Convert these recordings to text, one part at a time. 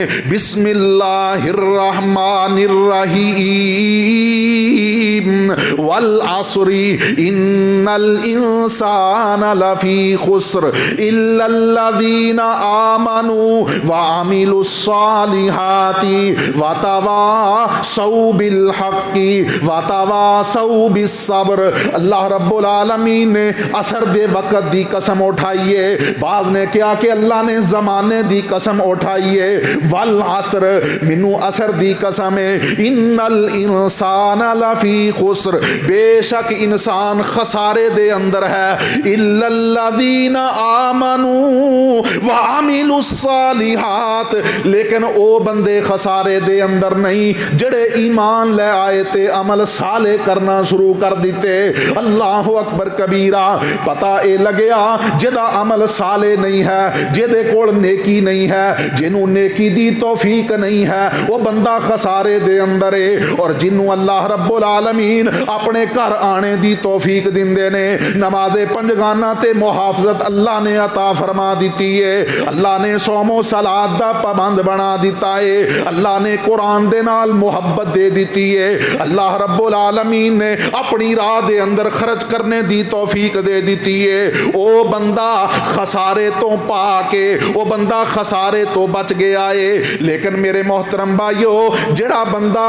बिस्मिल्लाहिर्रहमानिर्रहीम वल असरी इन्नल इंसाना लफी खुस्र इल्लल्लज़ीना आमनू व अमिलुस्सालिहाति व तवासौ बिल हक़्क़ि व तवासौ बिस्सब्र। अल्लाह रब्बुल आलमीन ने असर दे वक़्त दी कसम उठाई है। बाज़ ने क्या कि अल्लाह ने ज़माने दी कसम उठाई है। वल असर मिनू असर दी कसम है। इन्नल इंसान लफी खुस्र बेशक इंसान खसारे दे अंदर है। इल्लल्लज़ीना आमनू व अमिलुस्सालिहात लेकिन ओ बंदे खसारे दे अंदर नहीं जड़े ईमान ले आए ते अमल साले करना शुरू कर दिते। अल्लाह अकबर कबीरा। पता ए लगया जिदा अमल साले नहीं है, जिदे कोल नेकी नहीं है, जिन्हों नेकी दी तौफीक नहीं है, वो बंदा खसारे दे अंदर है। और जिन्हों अल्लाह रब्बुल आलमीन अपने घर आने दी तौफीक दिंदे ने, नमाज़े पंजगाना ते मुहाफ़ज़त अल्लाह ने अता फरमा दी है। अल्लाह ने सौमो सलात दा पाबंद बना दिता है। अल्लाह ने कुरान दे नाल मुहब्बत दे दी है। अल्लाह रब्बुल आलमीन ने अपनी राह दे अंदर खर्च करने दी तौफीक दे दी है। ओ बंदा खसारे तो पा के वो बंदा खसारे तो बच गया है। लेकिन मेरे मोहतरम भाइयों, जड़ा बंदा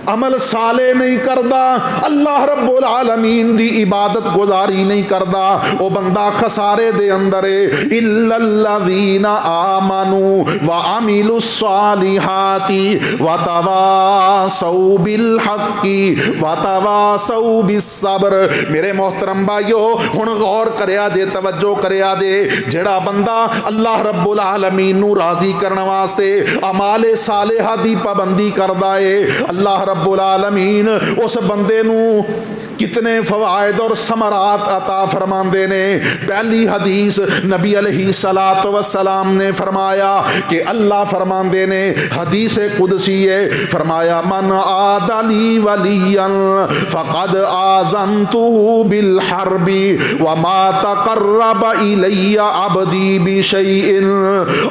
अमल साले नहीं करदा, अल्लाह रब्बुल आलमीन दी इबादत गुजारी नहीं करदा, वो बंदा खसारे दे अंदर है। इल्लल्लज़ीना आमनू व अमिलुस्सालिहाति व तवासौ बिल हक़्क़ि व तवासौ बिस्सब्र। मेरे मोहतरम भाइयों, हुण गौर करया जे, तवज्जो करया जे। जेड़ा बंदा अल्लाह रब्बुल आलमीन नू राजी करने वास्ते अमाले सालेहा दी पाबंदी करदा है, अल्लाह रब्बुल आलमीन उस बंदे नू कितने फवायद और समरात अता फरमाते ने। पहली हदीस नबी अलैहिस्सलातु वस्सलाम ने फरमाया कि अल्लाह फरमाते ने, हदीस कुदसी है, फरमाया मन आदली वलियन फ़क़द आज़नतुहु बिल हर्बि व मा तक़र्रब इलैया अब्दी बिशैइन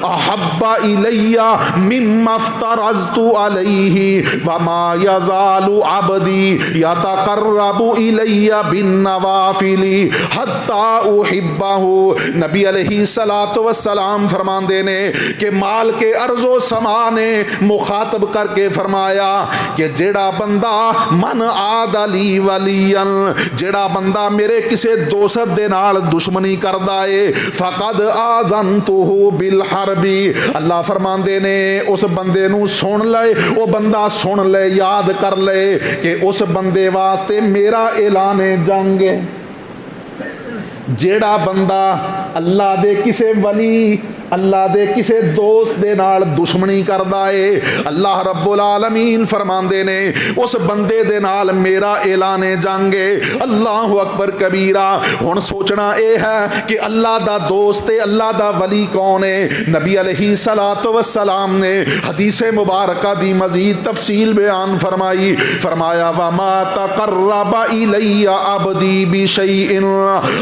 अहब्बा इलैया मिम्मा इफ़्तरज़तु अलैहि व मा यज़ालु अब्दी यतक़र्रबु इलैया बिन नवाफिली हत्ता उहिब्बहु। नबी अलैहिस्सलातु वस्सलाम फरमाते ने कि माल के अर्जो समा ने मुखातब करके फरमाया कि जेड़ा बंदा मन आदली वलियन, जेड़ा बंदा मेरे किसी दोस्त दे नाल दुश्मनी करदा है, फ़क़द आज़नतुहु बिल हर्बि। अल्लाह फरमाते ने उस बंदे नू सुन ले, वो बंदा सुन ले, याद कर ले कि उस बंदे वास्ते मेरा ऐलाने जंग है। जेड़ा बंदा अल्लाह दे किसे वली, अल्लाह दे किसे दोस्त दे नाल दुश्मनी करदा है, अल्लाह रब्बुल आलमीन फरमांदे ने उस बंदे दे नाल मेरा ऐलाने जंग है। अल्लाह अकबर कबीरा। हुण सोचना यह है कि अल्लाह दा दोस्त है, अल्लाह दा वली कौन है। नबी अलैहिस्सलातु वस्सलाम ने हदीस मुबारका दी मजीद तफसील बयान फरमाई। फरमाया व मा तक़र्रबा इलैया अब्दी बिशैइन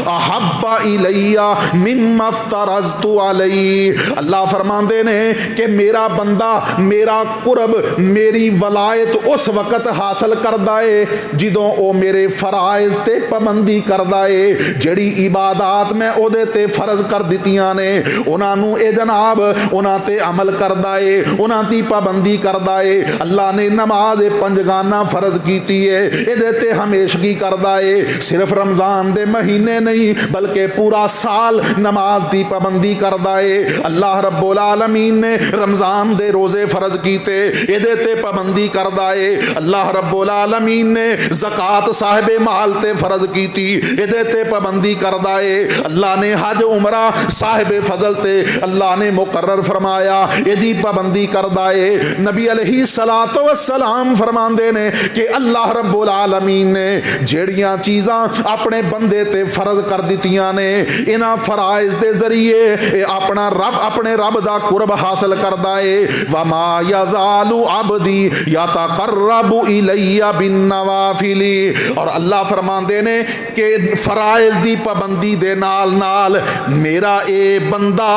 अहब्बा इलैया मिम्मा इफ़्तरज़तु अलैहि। अल्लाह फरमाते ने कि मेरा बंदा मेरा कुरब, मेरी वलायत उस वक़्त हासिल करदा है जिदों ओ मेरे फराइज़ ते पाबंदी करदा है। जड़ी इबादत मैं ओदे ते फर्ज कर दित्तियां ने, उन्हां नू ए जनाब उन्हां ते अमल करदा है, उन्हां दी पाबंदी करदा है। अल्लाह ने नमाज पंजगाना फर्ज कीती है, इहदे ते हमेशगी करदा है। सिर्फ रमज़ान दे महीने नहीं बल्कि पूरा साल नमाज दी पाबंदी करदा है। अल्लाह रब्बुल आलमीन ने रमज़ान दे रोज़े फर्ज कीते, इहदे ते पाबंदी करदा है। अल्लाह रब्बुल आलमीन ने ज़कात साहिबे माल ते फर्ज कीती, इहदे ते पाबंदी करदा है। अल्लाह ने हज उमरा साहिबे फजल ते अल्लाह ने मुकर्रर फरमाया, इहदी पाबंदी करदा है। नबी अलैहिस्सलातु वस्सलाम फरमांदे ने कि अल्लाह रब्बुल आलमीन ने जेड़ियां चीज़ां अपने बंदे ते फर्ज कर दित्तियां ने, इन्हां फराइज़ दे जरिए अपना रब अपने रब दा कुरब हासिल करदा है। वमा यज़ालु अब्दी यतक़र्रबु इलैया बिन नवाफिली। और अल्लाह फरमांदे ने कि फराइज़ दी पाबंदी दे नाल नाल मेरा ए बंदा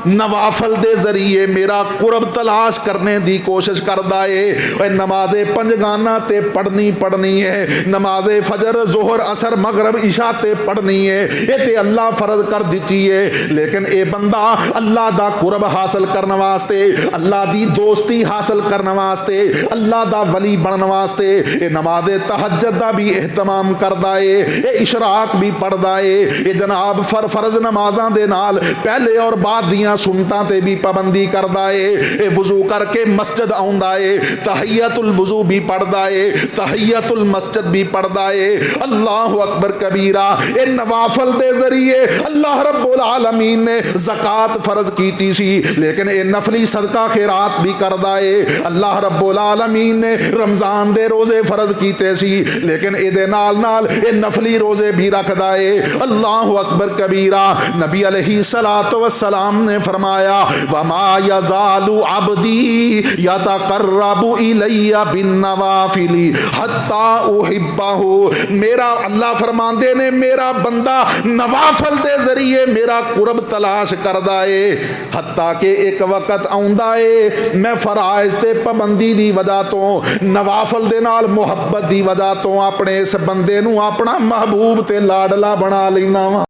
नवाफल दे जरिए मेरा कुरब तलाश करने दी कोशिश करदा है। नमाज़े पंजगाना ते पढ़नी है, नमाज़े फजर जोहर असर मगरब इशा ते पढ़नी है, ये ते अल्लाह फर्ज कर दी है। लेकिन ए बंदा अल्लाह दा कुरब हासिल करने वास्ते, अल्लाह दी दोस्ती हासिल करने वास्ते, अल्लाह दा वली बनने वास्ते ये नमाज़े तहज्जुद दा भी एहतमाम करदा है, ये इशराक भी पढ़दा है, ये जनाब फर्ज नमाज़ां दे नाल पहले और बाद दियां सुन्नतां ते भी पाबंदी करदा है। ये वज़ू करके मस्जिद आउंदा है, तहियतुल वज़ू भी पढ़दा है, तहियतुल मस्जिद भी पढ़दा है। अल्लाहु अकबर कबीरा। ये नवाफल दे जरिए अल्लाह रब्बुल आलमीन ने ज़कात फर्ज कीती सी, लेकिन ये नफली सदका खैरात भी करदा है। अल्लाह रब्बुल आलमीन ने रमज़ान दे रोज़े फर्ज कीते सी, लेकिन ये नाल नाल ये नफली रोज़े भी रखदा है। अल्लाहु अकबर कबीरा। नबी अलैहिस्सलातु वस्सलाम ने फरमाया वमा यज़ालु अब्दी यतक़र्रबु इलैया बिन नवाफिली हत्ता उहिब्बहु। मेरा अल्लाह फरमांदे ने मेरा बंदा नवाफल दे जरिए मेरा कुरब तलाश करदा है, हत्ता के एक वक्त आउंदा है मैं फराइज़ ते पाबंदी दी वजह तो नवाफल दे नाल मुहब्बत दी वजह तो अपने इस बंदे नू अपना महबूब ते लाडला बना लेना वा।